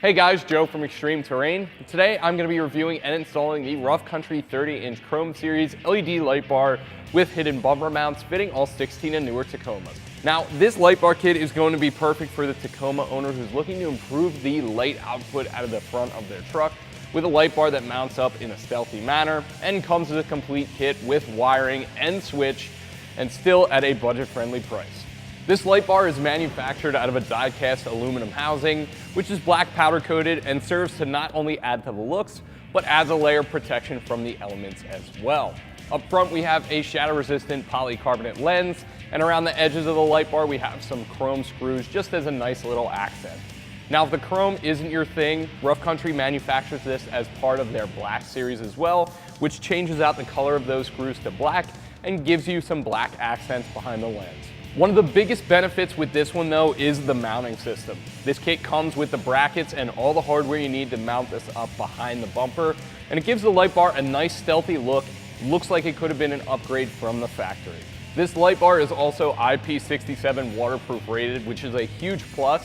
Hey guys, Joe from Extreme Terrain. Today I'm going to be reviewing and installing the Rough Country 30-inch Chrome Series LED light bar with hidden bumper mounts fitting all 16 and newer Tacomas. Now, this light bar kit is going to be perfect for the Tacoma owner who's looking to improve the light output out of the front of their truck with a light bar that mounts up in a stealthy manner and comes with a complete kit with wiring and switch and still at a budget-friendly price. This light bar is manufactured out of a die-cast aluminum housing, which is black powder coated and serves to not only add to the looks, but adds a layer of protection from the elements as well. Up front we have a shatter-resistant polycarbonate lens, and around the edges of the light bar we have some chrome screws just as a nice little accent. Now if the chrome isn't your thing, Rough Country manufactures this as part of their black series as well, which changes out the color of those screws to black and gives you some black accents behind the lens. One of the biggest benefits with this one though is the mounting system. This kit comes with the brackets and all the hardware you need to mount this up behind the bumper, and it gives the light bar a nice stealthy look. Looks like it could have been an upgrade from the factory. This light bar is also IP67 waterproof rated, which is a huge plus.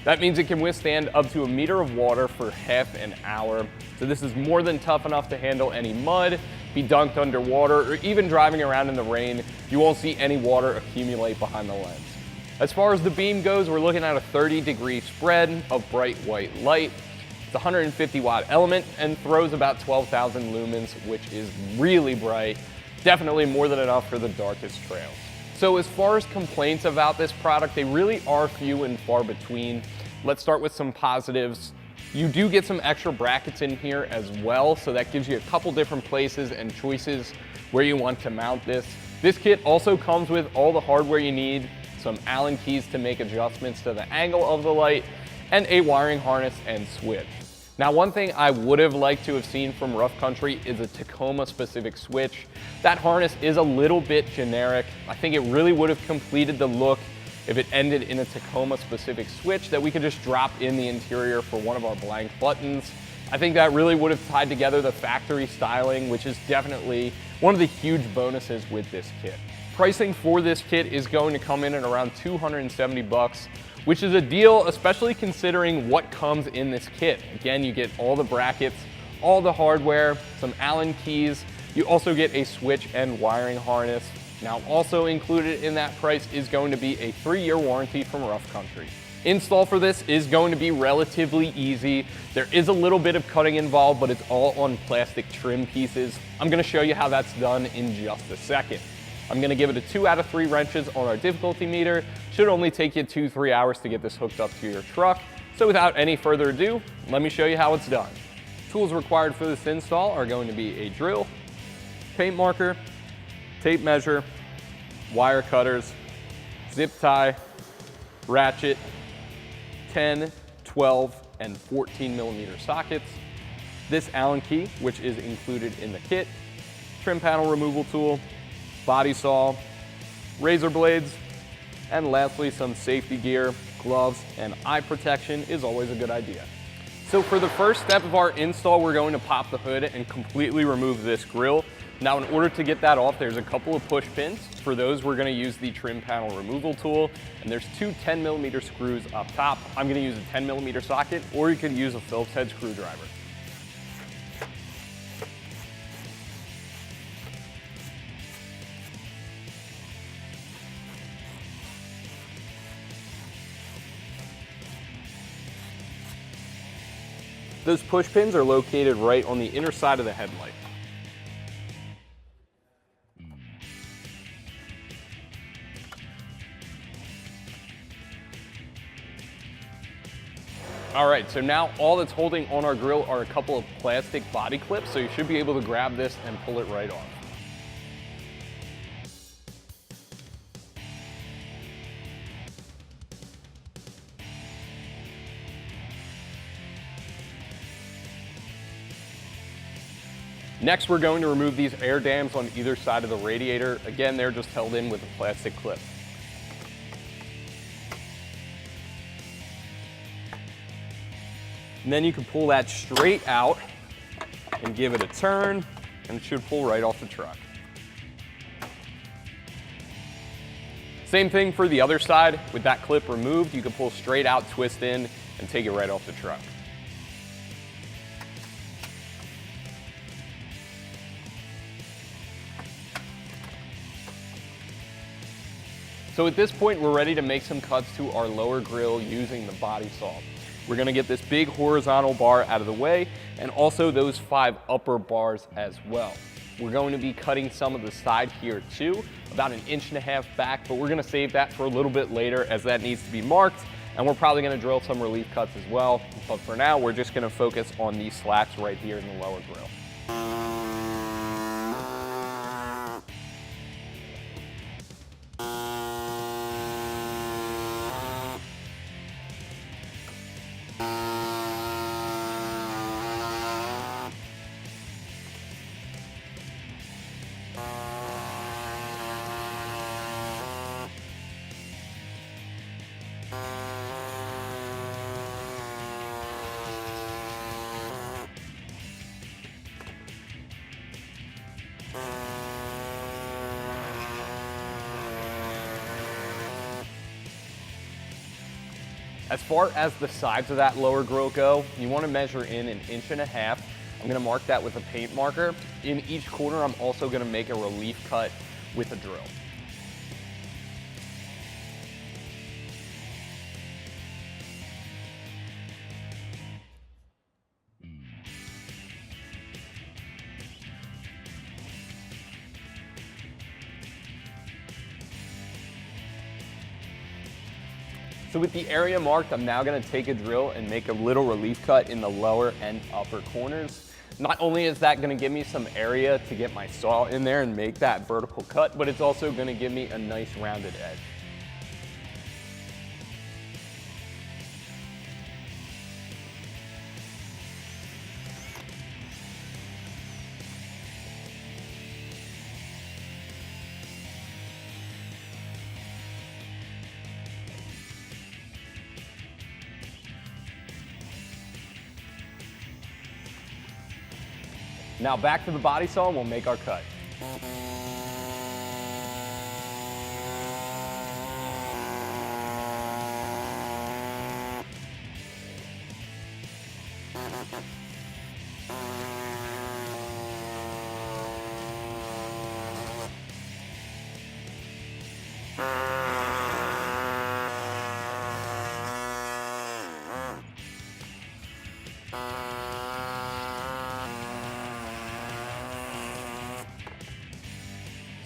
That means it can withstand up to 1 meter of water for half an hour. So this is more than tough enough to handle any mud, be dunked underwater, or even driving around in the rain. You won't see any water accumulate behind the lens. As far as the beam goes, we're looking at a 30-degree spread of bright white light. It's a 150 watt element and throws about 12,000 lumens, which is really bright. Definitely more than enough for the darkest trails. So as far as complaints about this product, they really are few and far between. Let's start with some positives. You do get some extra brackets in here as well, so that gives you a couple different places and choices where you want to mount this. This kit also comes with all the hardware you need, some Allen keys to make adjustments to the angle of the light, and a wiring harness and switch. Now, one thing I would have liked to have seen from Rough Country is a Tacoma specific switch. That harness is a little bit generic. I think it really would have completed the look if it ended in a Tacoma specific switch that we could just drop in the interior for one of our blank buttons. I think that really would have tied together the factory styling, which is definitely one of the huge bonuses with this kit. Pricing for this kit is going to come in at around $270, which is a deal, especially considering what comes in this kit. Again, you get all the brackets, all the hardware, some Allen keys. You also get a switch and wiring harness. Now, also included in that price is going to be a 3-year warranty from Rough Country. Install for this is going to be relatively easy. There is a little bit of cutting involved, but it's all on plastic trim pieces. I'm gonna show you how that's done in just a second. I'm gonna give it a 2 out of 3 wrenches on our difficulty meter. Should only take you 2-3 hours to get this hooked up to your truck. So without any further ado, let me show you how it's done. Tools required for this install are going to be a drill, paint marker, tape measure, wire cutters, zip tie, ratchet, 10, 12, and 14 millimeter sockets, this Allen key, which is included in the kit, trim panel removal tool, body saw, razor blades, and lastly some safety gear, gloves, and eye protection is always a good idea. So for the first step of our install, we're going to pop the hood and completely remove this grille. Now in order to get that off, there's a couple of push pins. For those, we're gonna use the trim panel removal tool, and there's 2 10mm screws up top. I'm gonna use a 10mm socket, or you can use a Phillips head screwdriver. Those push pins are located right on the inner side of the headlight. All right, so now all that's holding on our grill are a couple of plastic body clips, so you should be able to grab this and pull it right off. Next, we're going to remove these air dams on either side of the radiator. Again, they're just held in with a plastic clip. And then you can pull that straight out and give it a turn, and it should pull right off the truck. Same thing for the other side. With that clip removed, you can pull straight out, twist in, and take it right off the truck. So at this point, we're ready to make some cuts to our lower grill using the body saw. We're gonna get this big horizontal bar out of the way and also those 5 upper bars as well. We're going to be cutting some of the side here too, about 1.5 inches back, but we're gonna save that for a little bit later as that needs to be marked, and we're probably gonna drill some relief cuts as well. But for now, we're just gonna focus on these slats right here in the lower grill. As far as the sides of that lower grill go, you want to measure in 1.5 inches. I'm going to mark that with a paint marker. In each corner, I'm also going to make a relief cut with a drill. So with the area marked, I'm now gonna take a drill and make a little relief cut in the lower and upper corners. Not only is that gonna give me some area to get my saw in there and make that vertical cut, but it's also gonna give me a nice rounded edge. Now back to the body saw and we'll make our cut.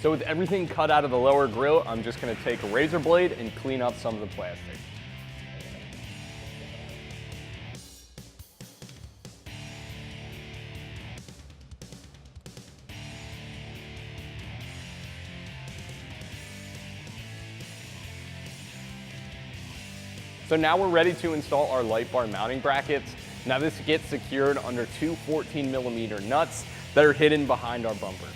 So with everything cut out of the lower grill, I'm just gonna take a razor blade and clean up some of the plastic. So now we're ready to install our light bar mounting brackets. Now this gets secured under 2 14mm nuts that are hidden behind our bumper.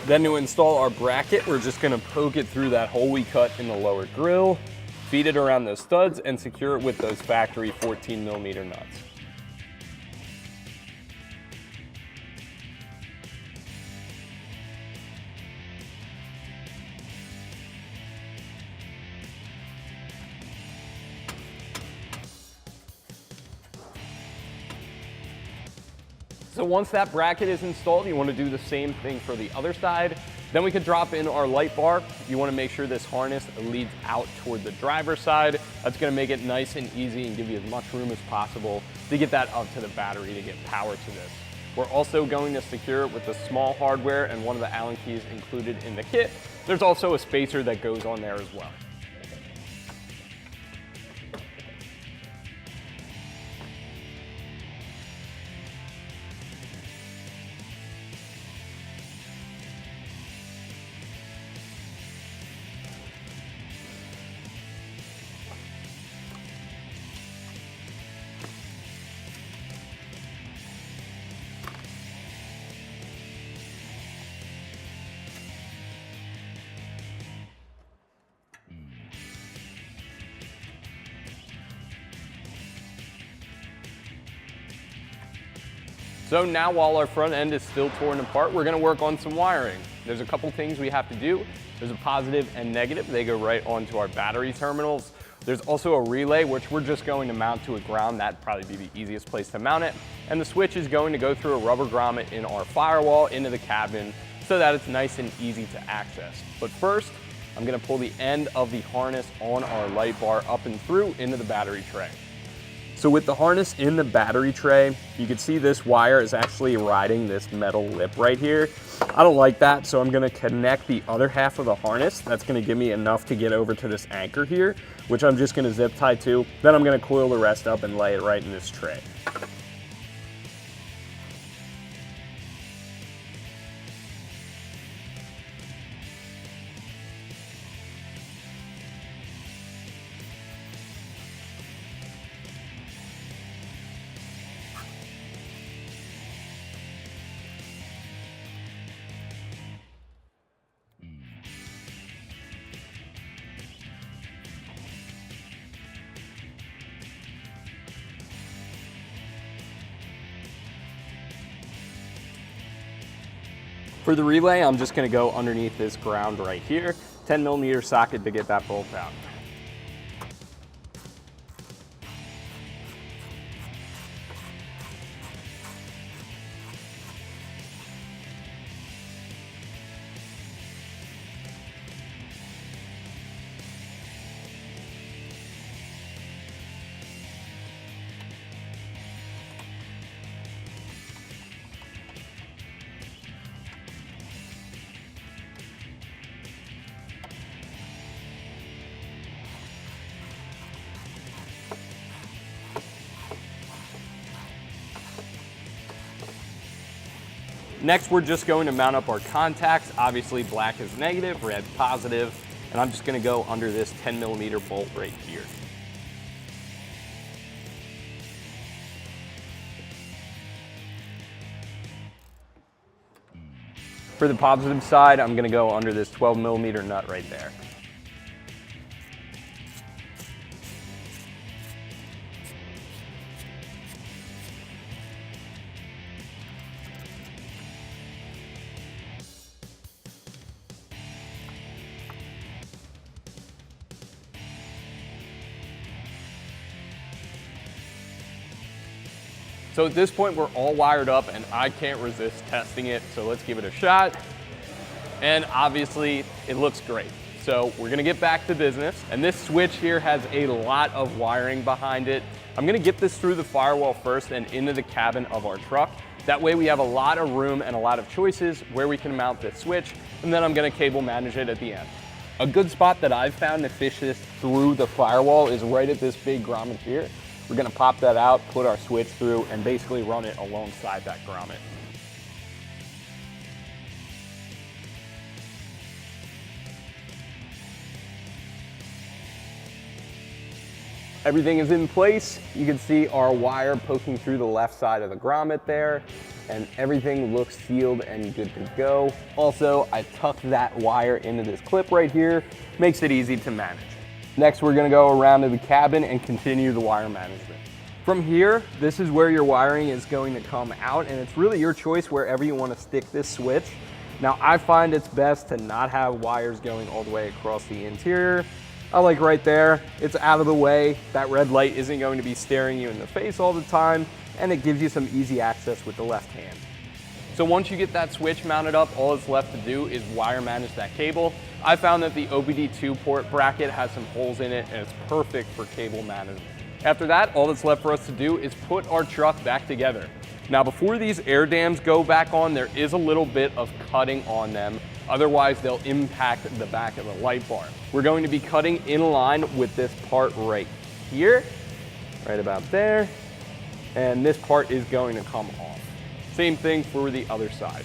Then to install our bracket, we're just gonna poke it through that hole we cut in the lower grill, feed it around those studs, and secure it with those factory 14mm nuts. So once that bracket is installed, you want to do the same thing for the other side. Then we could drop in our light bar. You want to make sure this harness leads out toward the driver's side. That's going to make it nice and easy and give you as much room as possible to get that up to the battery to get power to this. We're also going to secure it with the small hardware and one of the Allen keys included in the kit. There's also a spacer that goes on there as well. So now while our front end is still torn apart, we're gonna work on some wiring. There's a couple things we have to do. There's a positive and negative. They go right onto our battery terminals. There's also a relay, which we're just going to mount to a ground. That'd probably be the easiest place to mount it. And the switch is going to go through a rubber grommet in our firewall into the cabin so that it's nice and easy to access. But first, I'm gonna pull the end of the harness on our light bar up and through into the battery tray. So with the harness in the battery tray, you can see this wire is actually riding this metal lip right here. I don't like that, so I'm gonna connect the other half of the harness. That's gonna give me enough to get over to this anchor here, which I'm just gonna zip tie to. Then I'm gonna coil the rest up and lay it right in this tray. For the relay, I'm just gonna go underneath this ground right here, 10mm socket to get that bolt out. Next, we're just going to mount up our contacts. Obviously, black is negative, red positive, and I'm just gonna go under this 10mm bolt right here. For the positive side, I'm gonna go under this 12mm nut right there. So at this point, we're all wired up and I can't resist testing it. So let's give it a shot. And obviously it looks great. So we're gonna get back to business. And this switch here has a lot of wiring behind it. I'm gonna get this through the firewall first and into the cabin of our truck. That way we have a lot of room and a lot of choices where we can mount this switch. And then I'm gonna cable manage it at the end. A good spot that I've found to fish this through the firewall is right at this big grommet here. We're gonna pop that out, put our switch through, and basically run it alongside that grommet. Everything is in place. You can see our wire poking through the left side of the grommet there, and everything looks sealed and good to go. Also, I tucked that wire into this clip right here, makes it easy to manage. Next, we're gonna go around to the cabin and continue the wire management. From here, this is where your wiring is going to come out, and it's really your choice wherever you wanna stick this switch. Now, I find it's best to not have wires going all the way across the interior. I like right there, it's out of the way. That red light isn't going to be staring you in the face all the time, and it gives you some easy access with the left hand. So once you get that switch mounted up, all that's left to do is wire manage that cable. I found that the OBD2 port bracket has some holes in it and it's perfect for cable management. After that, all that's left for us to do is put our truck back together. Now before these air dams go back on, there is a little bit of cutting on them. Otherwise, they'll impact the back of the light bar. We're going to be cutting in line with this part right here, right about there. And this part is going to come off. Same thing for the other side.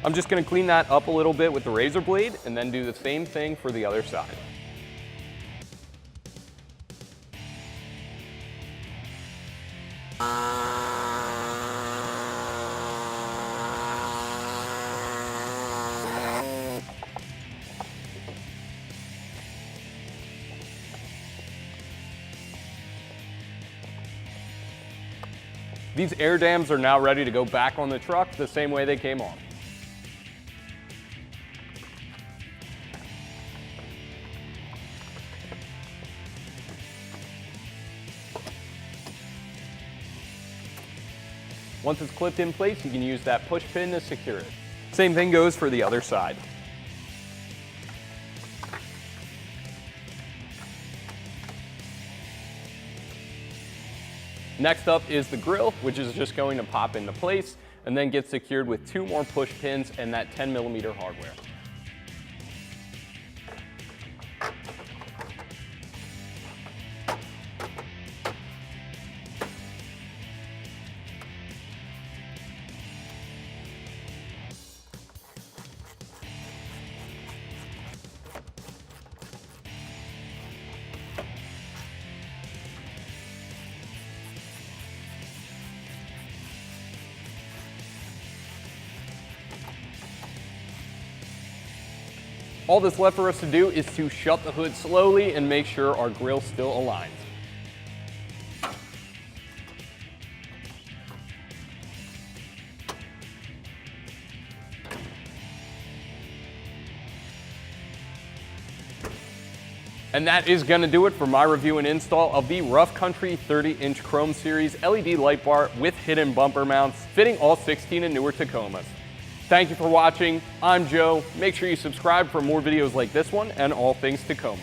I'm just gonna clean that up a little bit with the razor blade and then do the same thing for the other side. These air dams are now ready to go back on the truck the same way they came on. Once it's clipped in place, you can use that push pin to secure it. Same thing goes for the other side. Next up is the grill, which is just going to pop into place and then get secured with 2 more push pins and that 10mm hardware. All that's left for us to do is to shut the hood slowly and make sure our grill still aligns. And that is going to do it for my review and install of the Rough Country 30-inch Chrome Series LED light bar with hidden bumper mounts, fitting all 16 and newer Tacomas. Thank you for watching. I'm Joe. Make sure you subscribe for more videos like this one and all things Tacoma.